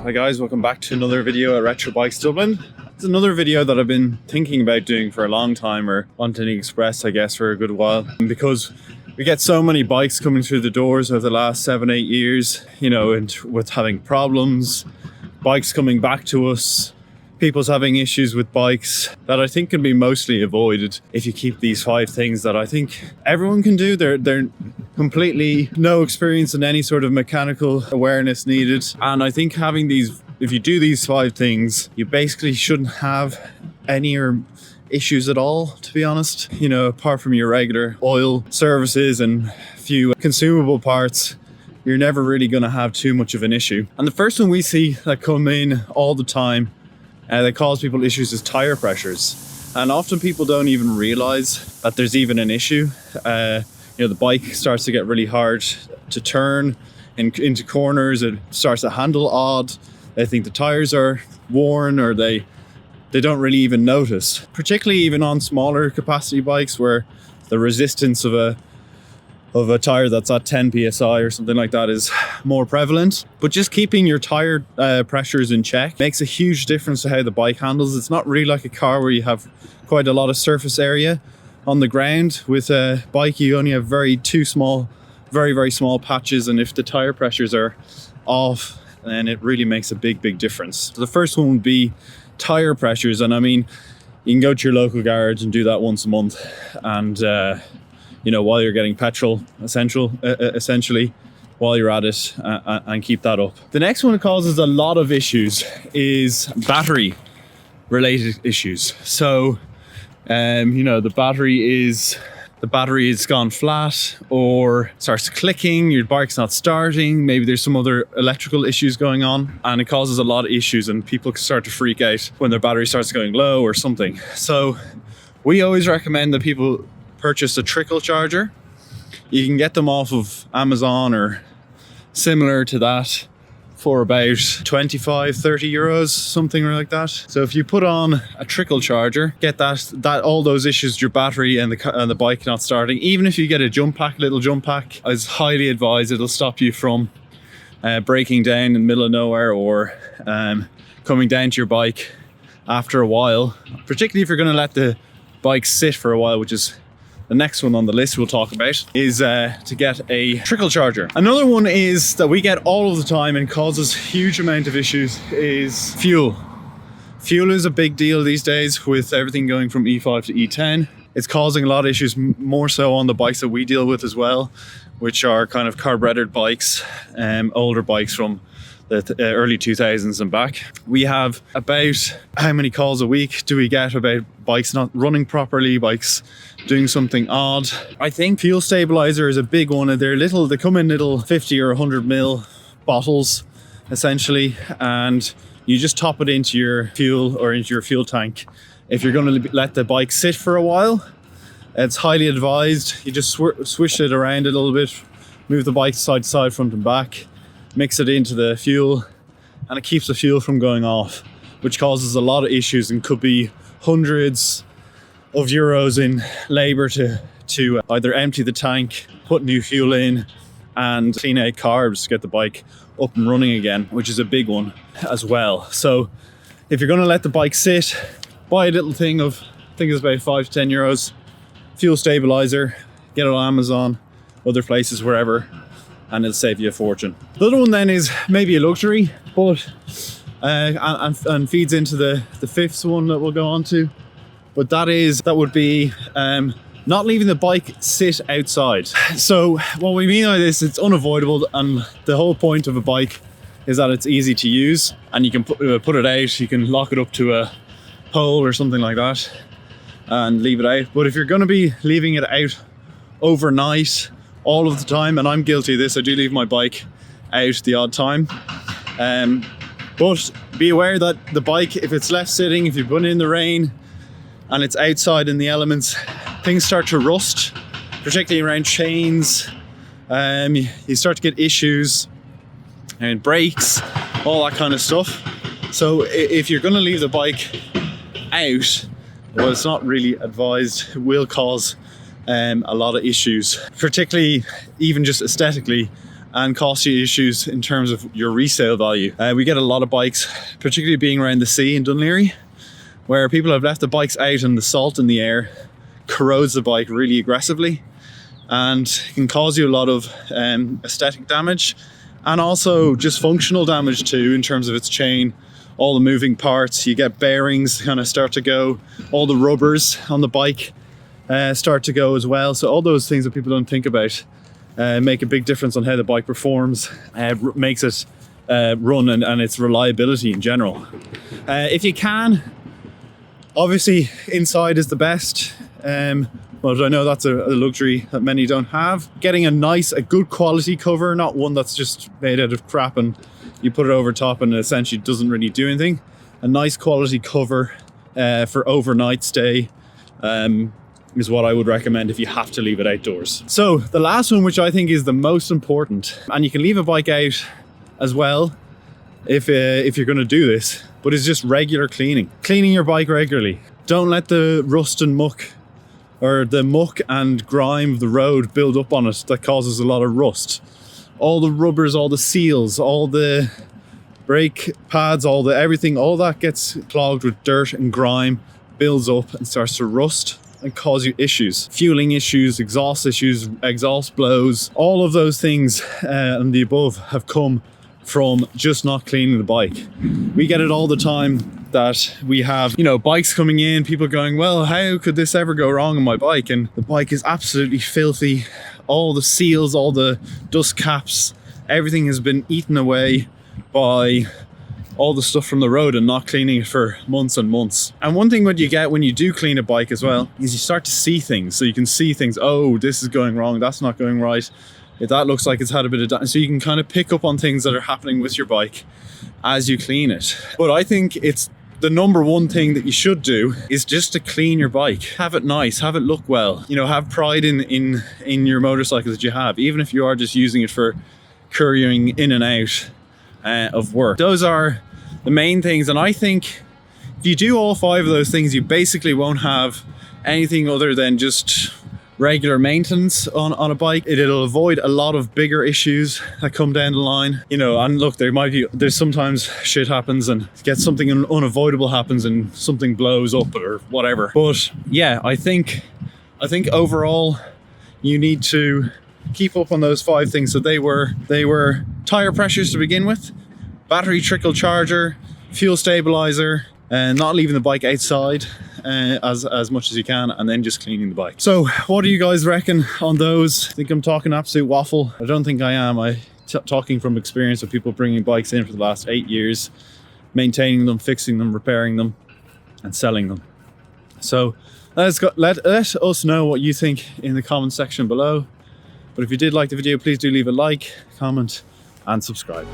Hi guys, welcome back to another video at Retro Bikes Dublin. It's another video that I've been thinking about doing for a long time, or wanting to express I guess for a good while, because we get so many bikes coming through the doors over the last 7-8 years, you know, and with having problems, bikes coming back to us, people's having issues with bikes that I think can be mostly avoided if you keep these 5 things that I think everyone can do. They're completely no experience in any sort of mechanical awareness needed, and I think having these, if you do these 5 things, you basically shouldn't have any issues at all, to be honest. You know, apart from your regular oil services and a few consumable parts, you're never really going to have too much of an issue. And the first one we see that come in all the time that cause people issues is tire pressures, and often people don't even realize that there's even an issue. You know, the bike starts to get really hard to turn into corners. It starts to handle odd. They think the tires are worn, or they don't really even notice. Particularly even on smaller capacity bikes where the resistance of a tire that's at 10 psi or something like that is more prevalent. But just keeping your tire pressures in check makes a huge difference to how the bike handles. It's not really like a car where you have quite a lot of surface area on the ground. With a bike, you only have very small patches, and if the tire pressures are off, then it really makes a big difference. So the first one would be tire pressures, and I mean, you can go to your local garage and do that once a month, and you know, while you're getting petrol, essentially, while you're at it, and keep that up. The next one that causes a lot of issues is battery related issues. So you know, the battery is gone flat, or starts clicking, your bike's not starting, maybe there's some other electrical issues going on, and it causes a lot of issues, and people start to freak out when their battery starts going low or something. So we always recommend that people purchase a trickle charger. You can get them off of Amazon or similar to that for about 25-30 euros, something like that. So if you put on a trickle charger, get that all those issues, your battery and the bike not starting, even if you get a little jump pack, is highly advised. It'll stop you from breaking down in the middle of nowhere, or coming down to your bike after a while, particularly if you're going to let the bike sit for a while, which is the next one on the list we'll talk about, is to get a trickle charger. Another one is that we get all of the time and causes huge amount of issues is fuel. Fuel is a big deal these days with everything going from E5 to E10. It's causing a lot of issues, more so on the bikes that we deal with as well, which are kind of carbureted bikes, older bikes from the early 2000s and back. We have about, how many calls a week do we get about bikes not running properly, bikes doing something odd? I think fuel stabilizer is a big one. They come in little 50 or 100 ml bottles essentially, and you just top it into your fuel or into your fuel tank. If you're going to let the bike sit for a while, it's highly advised you just swish it around a little bit, move the bike side to side, front and back, mix it into the fuel, and it keeps the fuel from going off, which causes a lot of issues and could be hundreds of euros in labor to either empty the tank, put new fuel in, and clean out carbs to get the bike up and running again, which is a big one as well. So if you're going to let the bike sit, buy a little thing of, I think it's about 5 to 10 euros, fuel stabilizer, get it on Amazon, other places, wherever, and it'll save you a fortune. The other one then is maybe a luxury, but and feeds into the fifth one that we'll go on to. But that would be not leaving the bike sit outside. So what we mean by this, it's unavoidable, and the whole point of a bike is that it's easy to use, and you can put it out, you can lock it up to a pole or something like that and leave it out. But if you're going to be leaving it out overnight all of the time, and I'm guilty of this, I do leave my bike out the odd time, but be aware that the bike, if it's left sitting, if you put it in the rain and it's outside in the elements, things start to rust, particularly around chains. You start to get issues and brakes, all that kind of stuff. So if you're going to leave the bike out, well, it's not really advised. It will cause a lot of issues, particularly even just aesthetically and cost you issues in terms of your resale value. We get a lot of bikes, particularly being around the sea in Dunleary, where people have left the bikes out and the salt in the air corrodes the bike really aggressively and can cause you a lot of aesthetic damage and also just functional damage too, in terms of its chain, all the moving parts. You get bearings kind of start to go, all the rubbers on the bike start to go as well. So all those things that people don't think about make a big difference on how the bike performs, makes it run and its reliability in general. If you can, obviously inside is the best, but I know that's a luxury that many don't have. Getting a good quality cover, not one that's just made out of crap and you put it over top and it essentially doesn't really do anything. A nice quality cover for overnight stay is what I would recommend if you have to leave it outdoors. So the last one, which I think is the most important, and you can leave a bike out as well if you're going to do this, but it's just regular cleaning. Cleaning your bike regularly. Don't let the rust and muck or the muck and grime of the road build up on it. That causes a lot of rust. All the rubbers, all the seals, all the brake pads, everything, all that gets clogged with dirt and grime, builds up and starts to rust and cause you issues. Fueling issues, exhaust blows, all of those things and the above have come from just not cleaning the bike. We get it all the time that we have, bikes coming in, people going, well, how could this ever go wrong on my bike? And the bike is absolutely filthy. All the seals, all the dust caps, everything has been eaten away by all the stuff from the road and not cleaning it for months and months. And one thing what you get when you do clean a bike as well is you start to see things. So you can see things, oh, this is going wrong, that's not going right. If that looks like it's had a bit of damage. So you can kind of pick up on things that are happening with your bike as you clean it. But I think it's the number one thing that you should do is just to clean your bike. Have it nice, have it look well. Have pride in your motorcycle that you have, even if you are just using it for couriering in and out of work. Those are the main things. And I think if you do all 5 of those things, you basically won't have anything other than just regular maintenance on a bike. It'll avoid a lot of bigger issues that come down the line. And look, there's sometimes shit happens and something unavoidable happens and something blows up or whatever. But yeah, I think overall you need to keep up on those 5 things. So they were tire pressures to begin with, battery trickle charger, fuel stabilizer, and not leaving the bike outside as much as you can, and then just cleaning the bike. So what do you guys reckon on those? I think I'm talking absolute waffle. I don't think I am. Talking from experience of people bringing bikes in for the last 8 years, maintaining them, fixing them, repairing them, and selling them. So let us know what you think in the comment section below. But if you did like the video, please do leave a like, comment, and subscribe.